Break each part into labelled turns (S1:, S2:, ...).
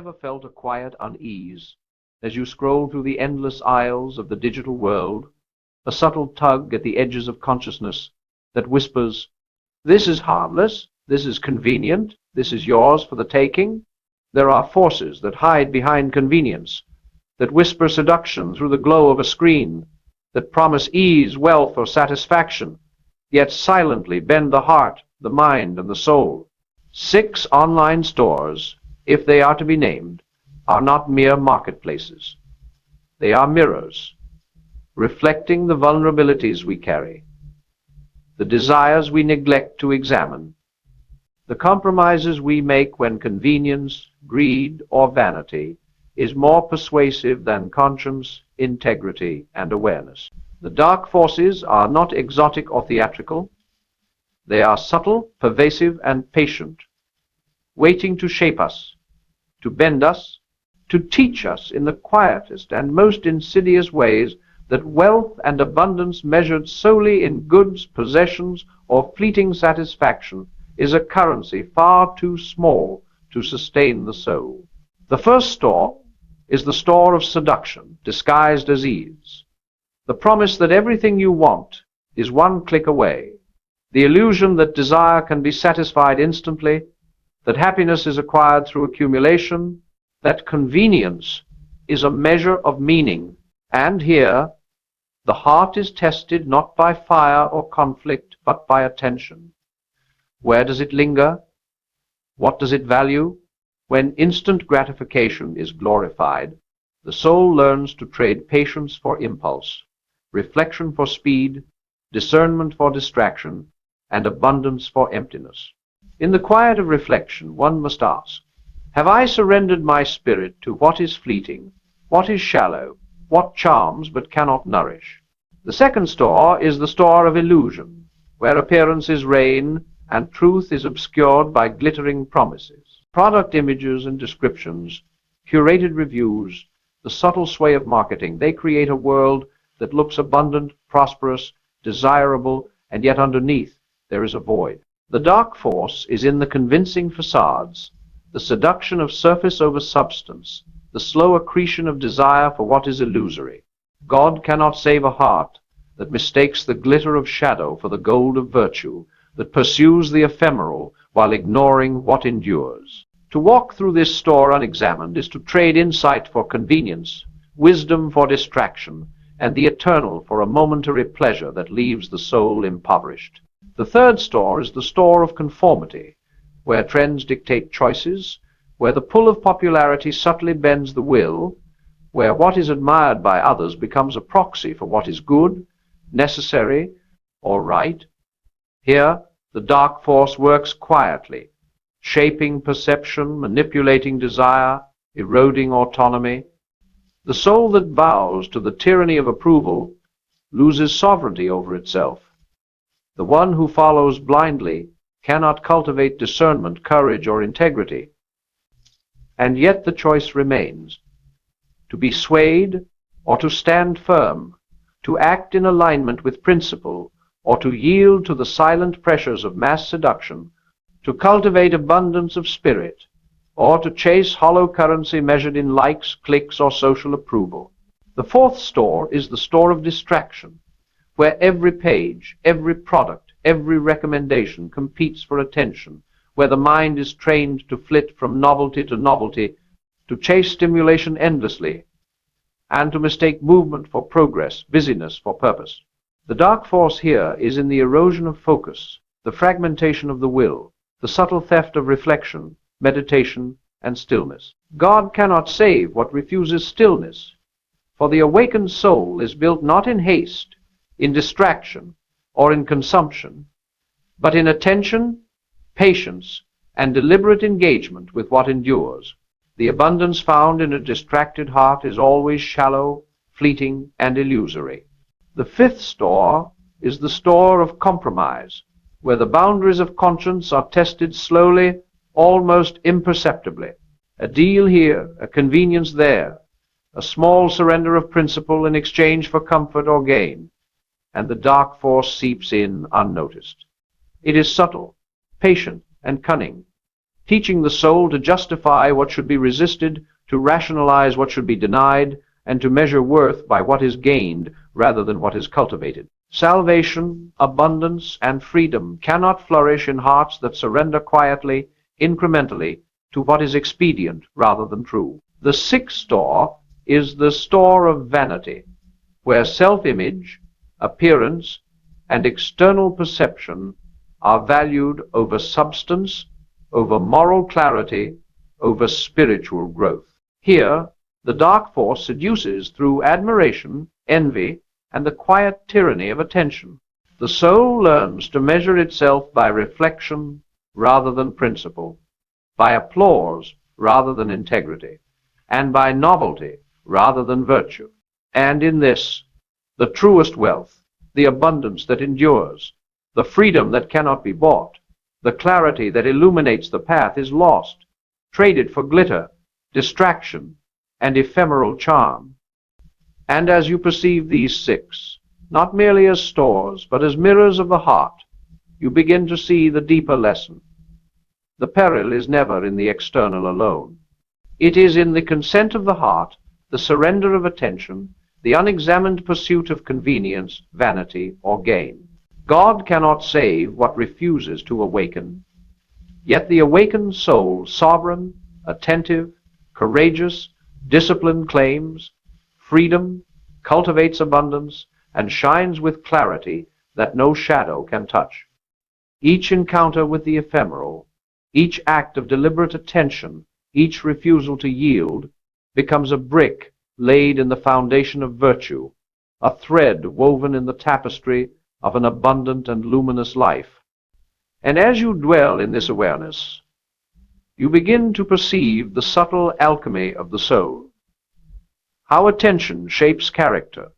S1: ever felt a quiet unease as you scroll through the endless aisles of the digital world, a subtle tug at the edges of consciousness that whispers, "This is harmless, this is convenient, this is yours for the taking"? There are forces that hide behind convenience, that whisper seduction through the glow of a screen, that promise ease, wealth, or satisfaction, yet silently bend the heart, the mind, and the soul. 6 online stores, if they are to be named, are not mere marketplaces. They are mirrors, reflecting the vulnerabilities we carry, the desires we neglect to examine, the compromises we make when convenience, greed, or vanity is more persuasive than conscience, integrity, and awareness. The dark forces are not exotic or theatrical. They are subtle, pervasive, and patient, waiting to shape us, to bend us, to teach us in the quietest and most insidious ways that wealth and abundance measured solely in goods, possessions, or fleeting satisfaction is a currency far too small to sustain the soul. The first store is the store of seduction, disguised as ease. The promise that everything you want is one click away. The illusion that desire can be satisfied instantly, that happiness is acquired through accumulation, that convenience is a measure of meaning. And here, the heart is tested not by fire or conflict, but by attention. Where does it linger? What does it value? When instant gratification is glorified, the soul learns to trade patience for impulse, reflection for speed, discernment for distraction, and abundance for emptiness. In the quiet of reflection, one must ask, have I surrendered my spirit to what is fleeting, what is shallow, what charms but cannot nourish? The second store is the store of illusion, where appearances reign and truth is obscured by glittering promises. Product images and descriptions, curated reviews, the subtle sway of marketing, they create a world that looks abundant, prosperous, desirable, and yet underneath there is a void. The dark force is in the convincing facades, the seduction of surface over substance, the slow accretion of desire for what is illusory. God cannot save a heart that mistakes the glitter of shadow for the gold of virtue, that pursues the ephemeral while ignoring what endures. To walk through this store unexamined is to trade insight for convenience, wisdom for distraction, and the eternal for a momentary pleasure that leaves the soul impoverished. The third store is the store of conformity, where trends dictate choices, where the pull of popularity subtly bends the will, where what is admired by others becomes a proxy for what is good, necessary, or right. Here, the dark force works quietly, shaping perception, manipulating desire, eroding autonomy. The soul that bows to the tyranny of approval loses sovereignty over itself. The one who follows blindly cannot cultivate discernment, courage, or integrity. And yet the choice remains: to be swayed or to stand firm, to act in alignment with principle, or to yield to the silent pressures of mass seduction, to cultivate abundance of spirit, or to chase hollow currency measured in likes, clicks, or social approval. The fourth store is the store of distraction, where every page, every product, every recommendation competes for attention, where the mind is trained to flit from novelty to novelty, to chase stimulation endlessly, and to mistake movement for progress, busyness for purpose. The dark force here is in the erosion of focus, the fragmentation of the will, the subtle theft of reflection, meditation, and stillness. God cannot save what refuses stillness, for the awakened soul is built not in haste, in distraction, or in consumption, but in attention, patience, and deliberate engagement with what endures. The abundance found in a distracted heart is always shallow, fleeting, and illusory. The fifth store is the store of compromise, where the boundaries of conscience are tested slowly, almost imperceptibly. A deal here, a convenience there, a small surrender of principle in exchange for comfort or gain, and the dark force seeps in unnoticed. It is subtle, patient, and cunning, teaching the soul to justify what should be resisted, to rationalize what should be denied, and to measure worth by what is gained rather than what is cultivated. Salvation, abundance, and freedom cannot flourish in hearts that surrender quietly, incrementally, to what is expedient rather than true. The sixth store is the store of vanity, where self-image, appearance, and external perception are valued over substance, over moral clarity, over spiritual growth. Here, the dark force seduces through admiration, envy, and the quiet tyranny of attention. The soul learns to measure itself by reflection rather than principle, by applause rather than integrity, and by novelty rather than virtue. And in this, the truest wealth, the abundance that endures, the freedom that cannot be bought, the clarity that illuminates the path is lost, traded for glitter, distraction, and ephemeral charm. And as you perceive these six, not merely as stores, but as mirrors of the heart, you begin to see the deeper lesson. The peril is never in the external alone. It is in the consent of the heart, the surrender of attention, the unexamined pursuit of convenience, vanity, or gain. God cannot save what refuses to awaken. Yet the awakened soul, sovereign, attentive, courageous, disciplined, claims freedom, cultivates abundance, and shines with clarity that no shadow can touch. Each encounter with the ephemeral, each act of deliberate attention, each refusal to yield, becomes a brick laid in the foundation of virtue, a thread woven in the tapestry of an abundant and luminous life. And as you dwell in this awareness, you begin to perceive the subtle alchemy of the soul, how attention shapes character,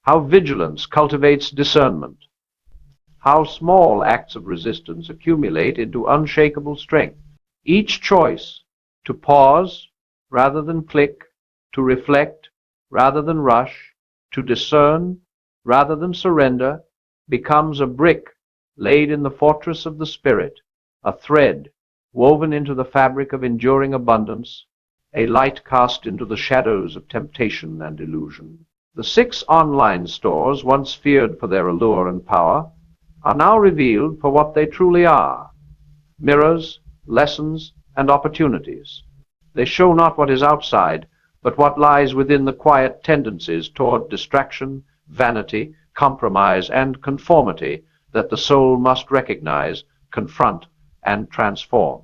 S1: how vigilance cultivates discernment, how small acts of resistance accumulate into unshakable strength. Each choice to pause rather than click, to reflect rather than rush, to discern rather than surrender, becomes a brick laid in the fortress of the spirit, a thread woven into the fabric of enduring abundance, a light cast into the shadows of temptation and illusion. The six online stores, once feared for their allure and power, are now revealed for what they truly are: mirrors, lessons, and opportunities. They show not what is outside, but what lies within the quiet tendencies toward distraction, vanity, compromise, and conformity that the soul must recognize, confront, and transform.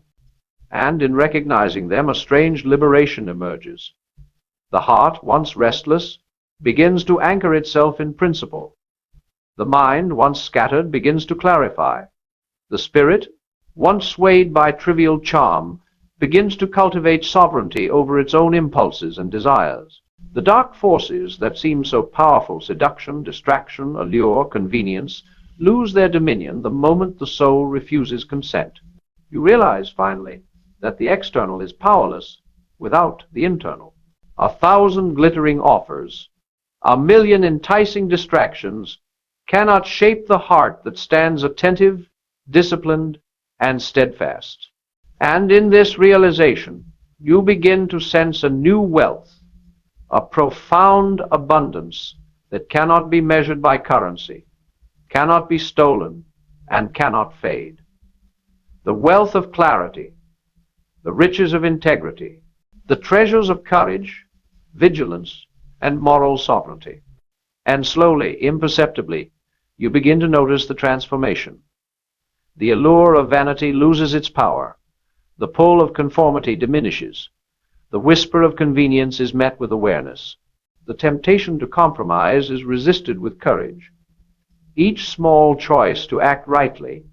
S1: And in recognizing them, a strange liberation emerges. The heart, once restless, begins to anchor itself in principle. The mind, once scattered, begins to clarify. The spirit, once swayed by trivial charm, begins to cultivate sovereignty over its own impulses and desires. The dark forces that seem so powerful, seduction, distraction, allure, convenience, lose their dominion the moment the soul refuses consent. You realize, finally, that the external is powerless without the internal. 1,000 glittering offers, 1,000,000 enticing distractions cannot shape the heart that stands attentive, disciplined, and steadfast. And in this realization, you begin to sense a new wealth, a profound abundance that cannot be measured by currency, cannot be stolen, and cannot fade. The wealth of clarity, the riches of integrity, the treasures of courage, vigilance, and moral sovereignty. And slowly, imperceptibly, you begin to notice the transformation. The allure of vanity loses its power. The pull of conformity diminishes. The whisper of convenience is met with awareness. The temptation to compromise is resisted with courage. Each small choice to act rightly,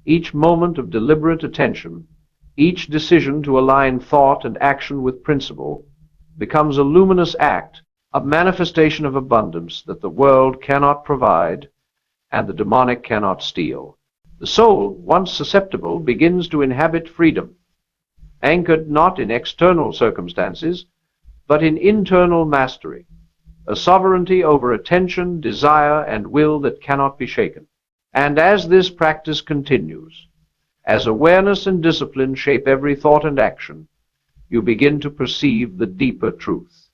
S1: each moment of deliberate attention, each decision to align thought and action with principle, becomes a luminous act, a manifestation of abundance that the world cannot provide and the demonic cannot steal. The soul, once susceptible, begins to inhabit freedom, anchored not in external circumstances, but in internal mastery, a sovereignty over attention, desire, and will that cannot be shaken. And as this practice continues, As awareness and discipline shape every thought and action, you begin to perceive the deeper truth.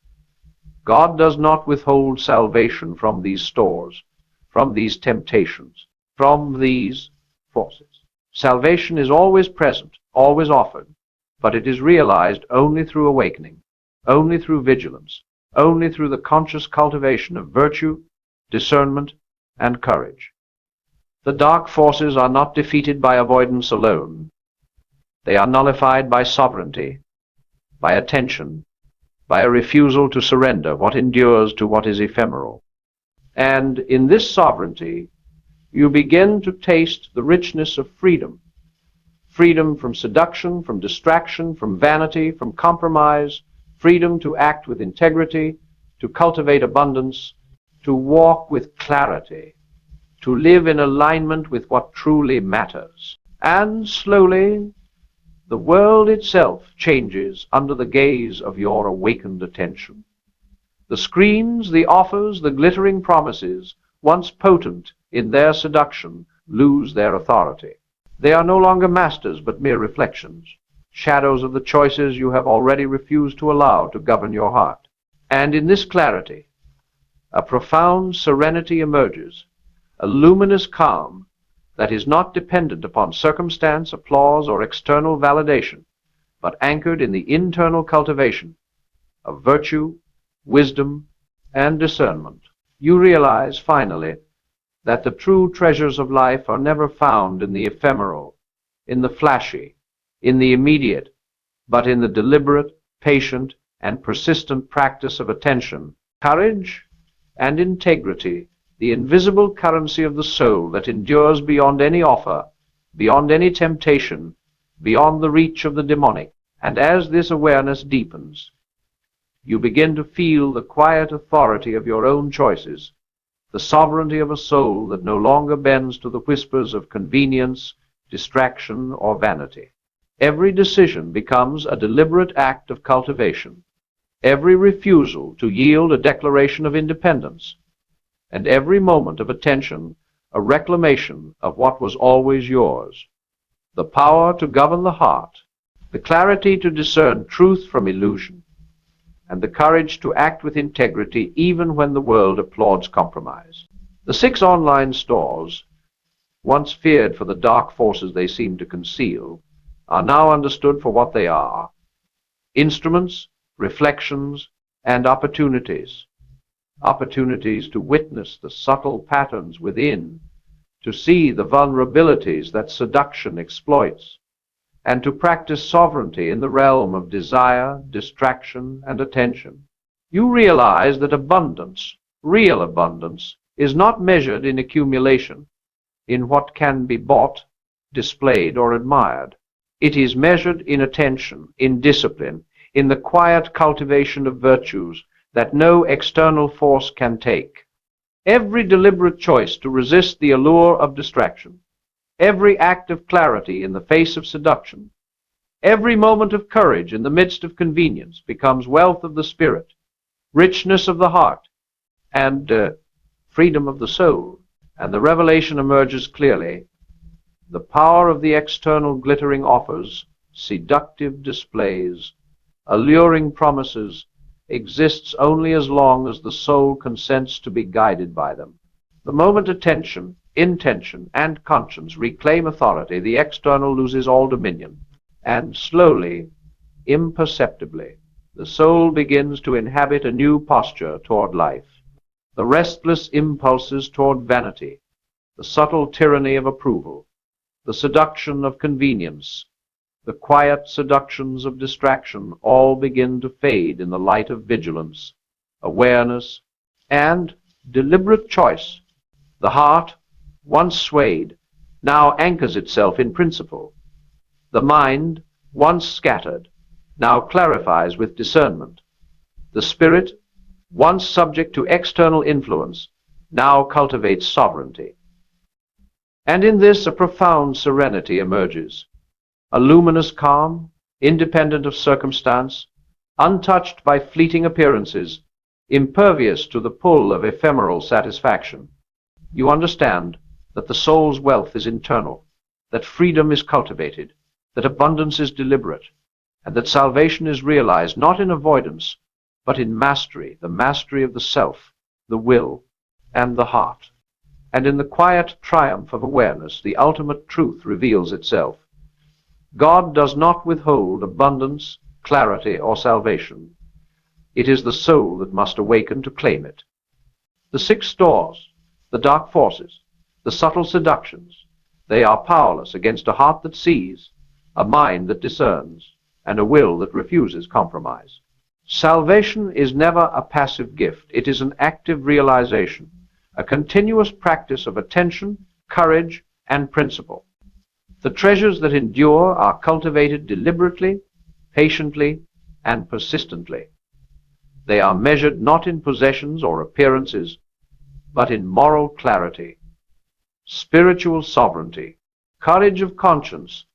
S1: God does not withhold salvation from these stores, from these temptations, from these forces. Salvation is always present, always offered, but it is realized only through awakening, only through vigilance, only through the conscious cultivation of virtue, discernment, and courage. The dark forces are not defeated by avoidance alone. They are nullified by sovereignty, by attention, by a refusal to surrender what endures to what is ephemeral. And in this sovereignty, you begin to taste the richness of freedom. Freedom from seduction, from distraction, from vanity, from compromise, freedom to act with integrity, to cultivate abundance, to walk with clarity, to live in alignment with what truly matters. And slowly, the world itself changes under the gaze of your awakened attention. The screens, the offers, the glittering promises, once potent in their seduction, lose their authority. They are no longer masters, but mere reflections, shadows of the choices you have already refused to allow to govern your heart. And in this clarity, a profound serenity emerges, a luminous calm that is not dependent upon circumstance, applause, or external validation, but anchored in the internal cultivation of virtue, wisdom, and discernment. You realize, finally, that the true treasures of life are never found in the ephemeral, in the flashy, in the immediate, but in the deliberate, patient, and persistent practice of attention, courage, and integrity, the invisible currency of the soul that endures beyond any offer, beyond any temptation, beyond the reach of the demonic. And as this awareness deepens, you begin to feel the quiet authority of your own choices, the sovereignty of a soul that no longer bends to the whispers of convenience, distraction, or vanity. Every decision becomes a deliberate act of cultivation, every refusal to yield a declaration of independence, and every moment of attention a reclamation of what was always yours. The power to govern the heart, the clarity to discern truth from illusion, and the courage to act with integrity even when the world applauds compromise. The 6 online stores, once feared for the dark forces they seem to conceal, are now understood for what they are: instruments, reflections, and opportunities. Opportunities to witness the subtle patterns within, to see the vulnerabilities that seduction exploits, and to practice sovereignty in the realm of desire, distraction, and attention. You realize that abundance, real abundance, is not measured in accumulation, in what can be bought, displayed, or admired. It is measured in attention, in discipline, in the quiet cultivation of virtues that no external force can take. Every deliberate choice to resist the allure of distraction, every act of clarity in the face of seduction, every moment of courage in the midst of convenience becomes wealth of the spirit, richness of the heart, and freedom of the soul. And the revelation emerges clearly: the power of the external glittering offers, seductive displays, alluring promises, exists only as long as the soul consents to be guided by them. The moment attention, intention, and conscience reclaim authority, the external loses all dominion, and slowly, imperceptibly, the soul begins to inhabit a new posture toward life. The restless impulses toward vanity, the subtle tyranny of approval, the seduction of convenience, the quiet seductions of distraction all begin to fade in the light of vigilance, awareness, and deliberate choice. The heart, once swayed, now anchors itself in principle. The mind, once scattered, now clarifies with discernment. The spirit, once subject to external influence, now cultivates sovereignty. And in this a profound serenity emerges, a luminous calm, independent of circumstance, untouched by fleeting appearances, impervious to the pull of ephemeral satisfaction. You understand that the soul's wealth is internal, that freedom is cultivated, that abundance is deliberate, and that salvation is realized not in avoidance, but in mastery, the mastery of the self, the will, and the heart. And in the quiet triumph of awareness, the ultimate truth reveals itself. God does not withhold abundance, clarity, or salvation. It is the soul that must awaken to claim it. The six stores, the dark forces, the subtle seductions, they are powerless against a heart that sees, a mind that discerns, and a will that refuses compromise. Salvation is never a passive gift. It is an active realization, a continuous practice of attention, courage, and principle. The treasures that endure are cultivated deliberately, patiently, and persistently. They are measured not in possessions or appearances, but in moral clarity, spiritual sovereignty, courage of conscience,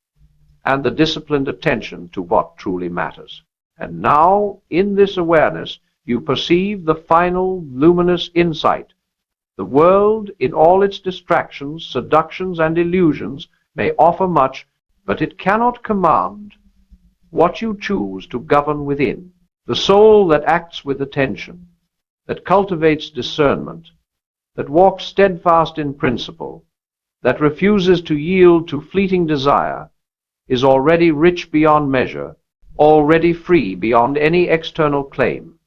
S1: and the disciplined attention to what truly matters. And now, in this awareness, you perceive the final luminous insight. The world, in all its distractions, seductions, and illusions, may offer much, but it cannot command what you choose to govern within. The soul that acts with attention, that cultivates discernment, that walks steadfast in principle, that refuses to yield to fleeting desire, is already rich beyond measure, already free beyond any external claim,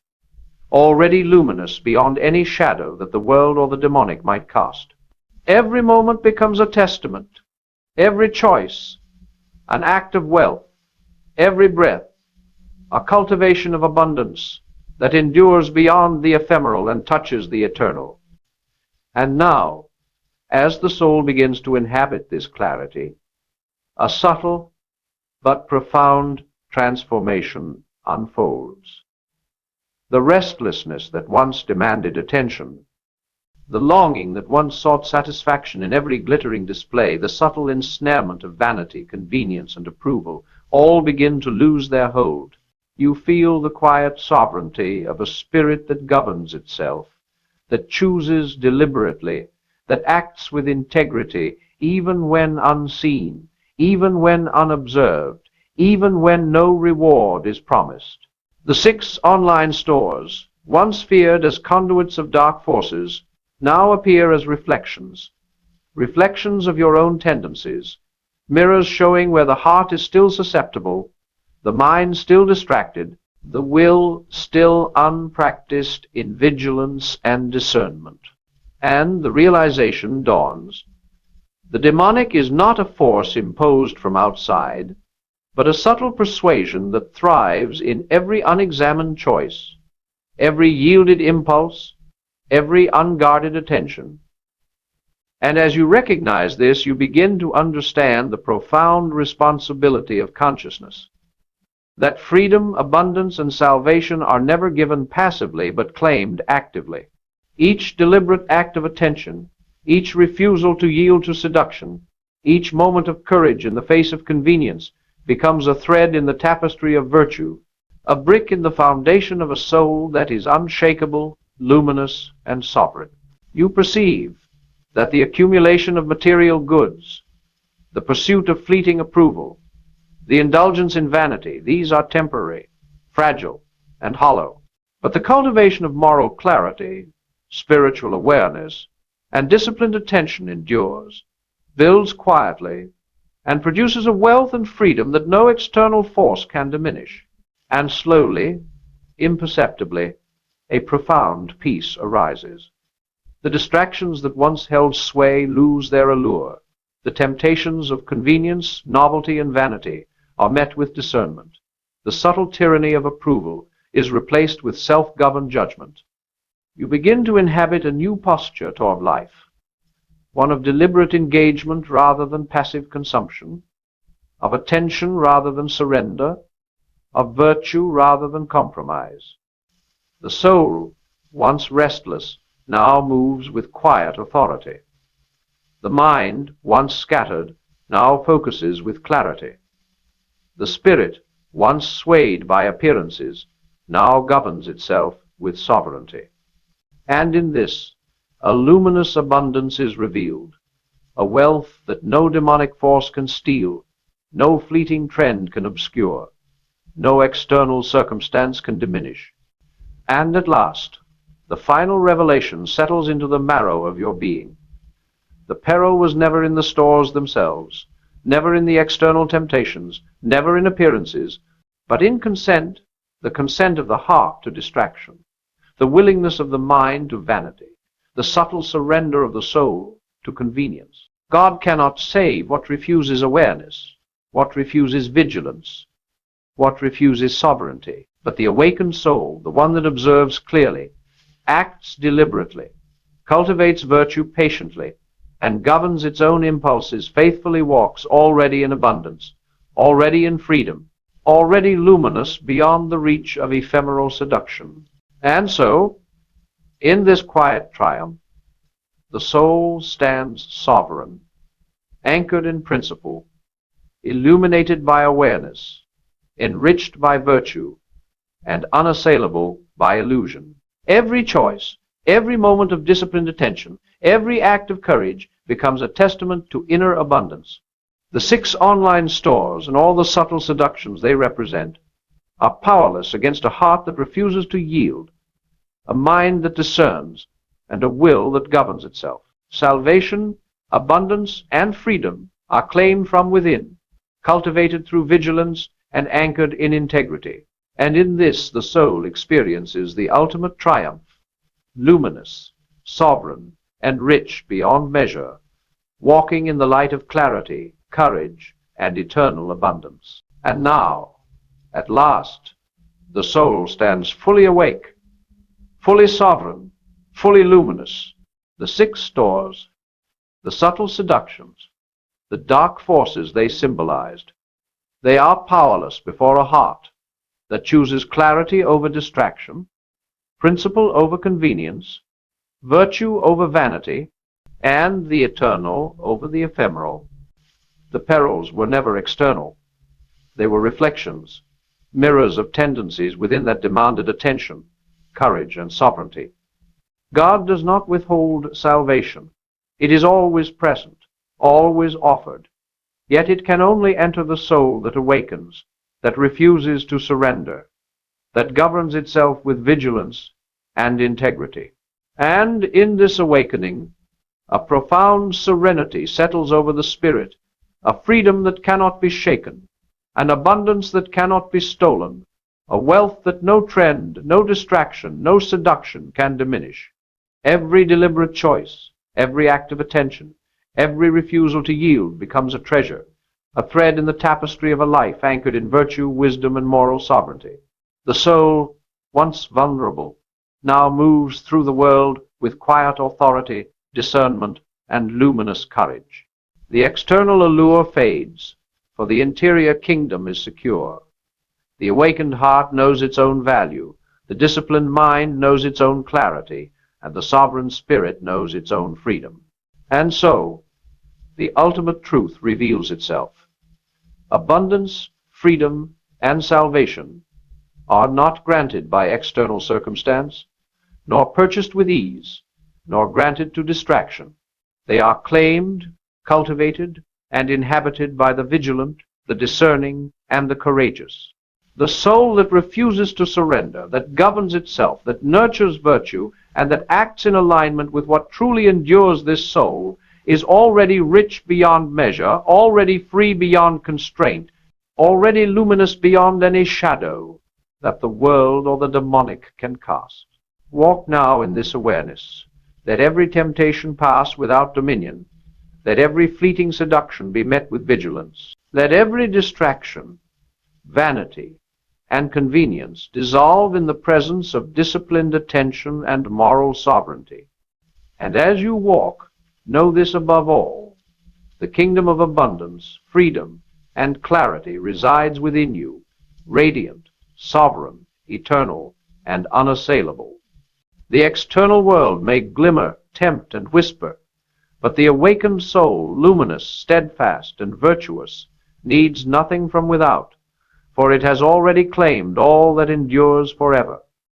S1: already luminous beyond any shadow that the world or the demonic might cast. Every moment becomes a testament, every choice an act of wealth, every breath a cultivation of abundance that endures beyond the ephemeral and touches the eternal. And now, as the soul begins to inhabit this clarity, a subtle but profound transformation unfolds. The restlessness that once demanded attention, the longing that once sought satisfaction in every glittering display, the subtle ensnarement of vanity, convenience, and approval, all begin to lose their hold. You feel the quiet sovereignty of a spirit that governs itself, that chooses deliberately, that acts with integrity, even when unseen, even when unobserved, even when no reward is promised. The six online stores, once feared as conduits of dark forces, now appear as reflections, reflections of your own tendencies, mirrors showing where the heart is still susceptible, the mind still distracted, the will still unpracticed in vigilance and discernment. And the realization dawns. The demonic is not a force imposed from outside, but a subtle persuasion that thrives in every unexamined choice, every yielded impulse, every unguarded attention. And as you recognize this, you begin to understand the profound responsibility of consciousness, that freedom, abundance, and salvation are never given passively, but claimed actively. Each deliberate act of attention, each refusal to yield to seduction, each moment of courage in the face of convenience becomes a thread in the tapestry of virtue, a brick in the foundation of a soul that is unshakable, luminous, and sovereign. You perceive that the accumulation of material goods, the pursuit of fleeting approval, the indulgence in vanity, these are temporary, fragile, and hollow. But the cultivation of moral clarity, spiritual awareness, and disciplined attention endures, builds quietly, and produces a wealth and freedom that no external force can diminish. And slowly, imperceptibly, a profound peace arises. The distractions that once held sway lose their allure. The temptations of convenience, novelty, and vanity are met with discernment. The subtle tyranny of approval is replaced with self-governed judgment. You begin to inhabit a new posture toward life, one of deliberate engagement rather than passive consumption, of attention rather than surrender, of virtue rather than compromise. The soul, once restless, now moves with quiet authority. The mind, once scattered, now focuses with clarity. The spirit, once swayed by appearances, now governs itself with sovereignty. And in this, a luminous abundance is revealed, a wealth that no demonic force can steal, no fleeting trend can obscure, no external circumstance can diminish. And at last, the final revelation settles into the marrow of your being. The peril was never in the stores themselves, never in the external temptations, never in appearances, but in consent, the consent of the heart to distraction, the willingness of the mind to vanity, the subtle surrender of the soul to convenience. God cannot save what refuses awareness, what refuses vigilance, what refuses sovereignty. But the awakened soul, the one that observes clearly, acts deliberately, cultivates virtue patiently, and governs its own impulses, faithfully walks already in abundance, already in freedom, already luminous beyond the reach of ephemeral seduction. And so, in this quiet triumph, the soul stands sovereign, anchored in principle, illuminated by awareness, enriched by virtue, and unassailable by illusion. Every choice, every moment of disciplined attention, every act of courage becomes a testament to inner abundance. The 6 online stores and all the subtle seductions they represent are powerless against a heart that refuses to yield, a mind that discerns, and a will that governs itself. Salvation, abundance, and freedom are claimed from within, cultivated through vigilance and anchored in integrity. And in this the soul experiences the ultimate triumph, luminous, sovereign, and rich beyond measure, walking in the light of clarity, courage, and eternal abundance. And now, at last, the soul stands fully awake, fully sovereign, fully luminous. The 6 stores, the subtle seductions, the dark forces they symbolized, they are powerless before a heart that chooses clarity over distraction, principle over convenience, virtue over vanity, and the eternal over the ephemeral. The perils were never external. They were reflections, mirrors of tendencies within that demanded attention, courage, and sovereignty. God does not withhold salvation. It is always present, always offered. Yet it can only enter the soul that awakens, that refuses to surrender, that governs itself with vigilance and integrity. And in this awakening, a profound serenity settles over the spirit, a freedom that cannot be shaken, an abundance that cannot be stolen, a wealth that no trend, no distraction, no seduction can diminish. Every deliberate choice, every act of attention, every refusal to yield becomes a treasure, a thread in the tapestry of a life anchored in virtue, wisdom, and moral sovereignty. The soul, once vulnerable, now moves through the world with quiet authority, discernment, and luminous courage. The external allure fades, for the interior kingdom is secure. The awakened heart knows its own value, the disciplined mind knows its own clarity, and the sovereign spirit knows its own freedom. And so, the ultimate truth reveals itself. Abundance, freedom, and salvation are not granted by external circumstance, nor purchased with ease, nor granted to distraction. They are claimed, cultivated, and inhabited by the vigilant, the discerning, and the courageous. The soul that refuses to surrender, that governs itself, that nurtures virtue, and that acts in alignment with what truly endures this soul, is already rich beyond measure, already free beyond constraint, already luminous beyond any shadow that the world or the demonic can cast. Walk now in this awareness. Let every temptation pass without dominion. Let every fleeting seduction be met with vigilance. Let every distraction, vanity, and convenience dissolve in the presence of disciplined attention and moral sovereignty. And as you walk, know this above all: the kingdom of abundance, freedom, and clarity resides within you, radiant, sovereign, eternal, and unassailable. The external world may glimmer, tempt, and whisper, but the awakened soul, luminous, steadfast, and virtuous, needs nothing from without, for it has already claimed all that endures forever.